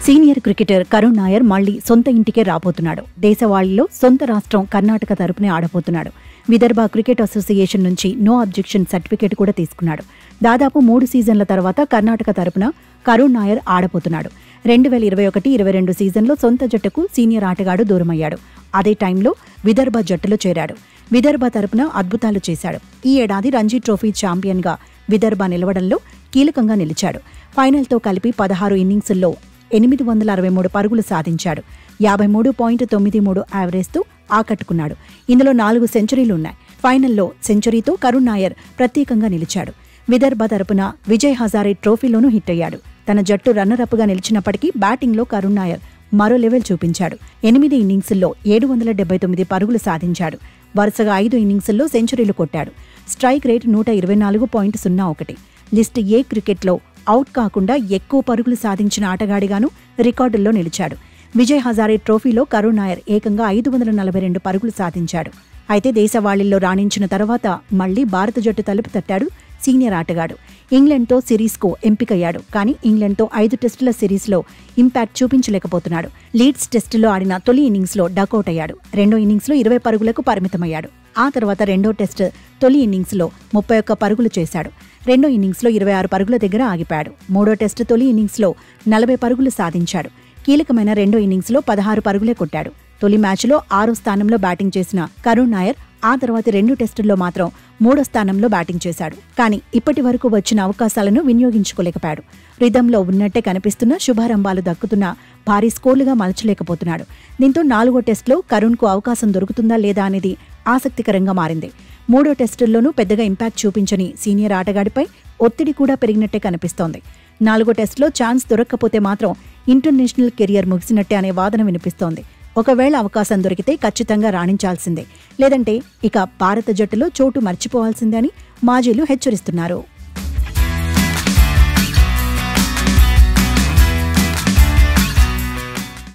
Senior cricketer Karun Nair మళ్లీ సొంత ఇంటికే రాబోతున్నాడు. దేశవాళీలో సొంత రాష్ట్రం కర్ణాటక తరపునే ఆడబోతున్నాడు. విదర్భ క్రికెట్ అసోసియేషన్ నుంచి నో అబ్జెక్షన్ సర్టిఫికేట్ కూడా తీసుకున్నాడు. దాదాపు 3 సీజన్ల తర్వాత కర్ణాటక తరపున కరుణ్ నాయర్ ఆడబోతున్నాడు. 2021-22 సీజన్లో సొంత జట్టుకు సీనియర్ ఆటగాడు దూరమయ్యాడు. అదే టైంలో విదర్భ జట్టులో చేరాడు. విదర్భ తరపున అద్భుతాలు చేశాడు. ఈ ఏడాది రంజీ ట్రోఫీ ఛాంపియన్గా విదర్భ నిలవడంలో కీలకంగా నిలిచాడు. ఫైనల్తో కలిపి 16 ఇన్నింగ్స్ల్లో 863 పరుగులు సాధించాడు. 53.93 యావరేజ్తో ఆకట్టుకున్నాడు. ఇందులో 4 సెంచరీలున్నాయి. ఫైనల్లో సెంచరీతో కరుణ్ నాయర్ ప్రత్యేకంగా నిలిచాడు. విదర్భ తరపున విజయ్ హజారే ట్రోఫీలోనూ హిట్ అయ్యాడు. తన జట్టు రన్నరప్గా నిలిచినప్పటికీ బ్యాటింగ్లో కరుణ్ నాయర్ మరో లెవెల్ చూపించాడు. 8 ఇన్నింగ్స్ల్లో 779 పరుగులు సాధించాడు. వరుసగా 5 ఇన్నింగ్స్ల్లో సెంచరీలు కొట్టాడు. Strike rate 124.01. లిస్ట్ ఏ క్రికెట్లో అవుట్ కాకుండా ఎక్కువ పరుగులు సాధించిన ఆటగాడిగాను రికార్డుల్లో నిలిచాడు. విజయ్ హజారే ట్రోఫీలో కరుణ్ నాయర్ ఏకంగా 542 పరుగులు సాధించాడు. అయితే దేశవాళీల్లో రాణించిన తర్వాత మళ్లీ భారత జట్టు తలుపు తట్టాడు సీనియర్ ఆటగాడు. ఇంగ్లాండ్తో సిరీస్కు ఎంపికయ్యాడు. కానీ ఇంగ్లాండ్తో 5 టెస్టుల సిరీస్లో ఇంపాక్ట్ చూపించలేకపోతున్నాడు. లీడ్స్ టెస్టులో ఆడిన తొలి ఇన్నింగ్స్లో డకౌట్ అయ్యాడు. రెండో ఇన్నింగ్స్లో 20 పరుగులకు పరిమితమయ్యాడు. ఆ తర్వాత రెండో టెస్ట్ తొలి ఇన్నింగ్స్లో 31 పరుగులు చేశాడు. రెండో ఇన్నింగ్స్లో 26 పరుగుల దగ్గర ఆగిపాడు. మూడో టెస్ట్ తొలి ఇన్నింగ్స్లో 40 పరుగులు సాధించాడు. కీలకమైన రెండో ఇన్నింగ్స్లో 16 పరుగులే కొట్టాడు. తొలి మ్యాచ్లో 6వ స్థానంలో బ్యాటింగ్ చేసిన కరుణ్ నాయర్ ఆ తర్వాత 2 టెస్టుల్లో మాత్రం 3వ స్థానంలో బ్యాటింగ్ చేశాడు. కానీ ఇప్పటి వరకు వచ్చిన అవకాశాలను వినియోగించుకోలేకపోయాడు. రిథంలో ఉన్నట్టే కనిపిస్తున్న శుభారంభాలు దక్కుతున్న భారీ స్కోర్లుగా మలచలేకపోతున్నాడు. దీంతో 4వ టెస్టులో కరుణ్కు అవకాశం దొరుకుతుందా లేదా అనేది ఆసక్తికరంగా మారింది. 3వ టెస్టుల్లోనూ పెద్దగా ఇంపాక్ట్ చూపించని సీనియర్ ఆటగాడిపై ఒత్తిడి కూడా పెరిగినట్టే కనిపిస్తోంది. 4వ టెస్టులో ఛాన్స్ దొరక్కపోతే మాత్రం ఇంటర్నేషనల్ కెరియర్ ముగిసినట్టే అనే వాదన వినిపిస్తోంది. ఒకవేళ అవకాశం దొరికితే ఖచ్చితంగా రాణించాల్సిందే, లేదంటే ఇక భారత జట్టులో చోటు మర్చిపోవాల్సిందే అని మాజీలు హెచ్చరిస్తున్నారు.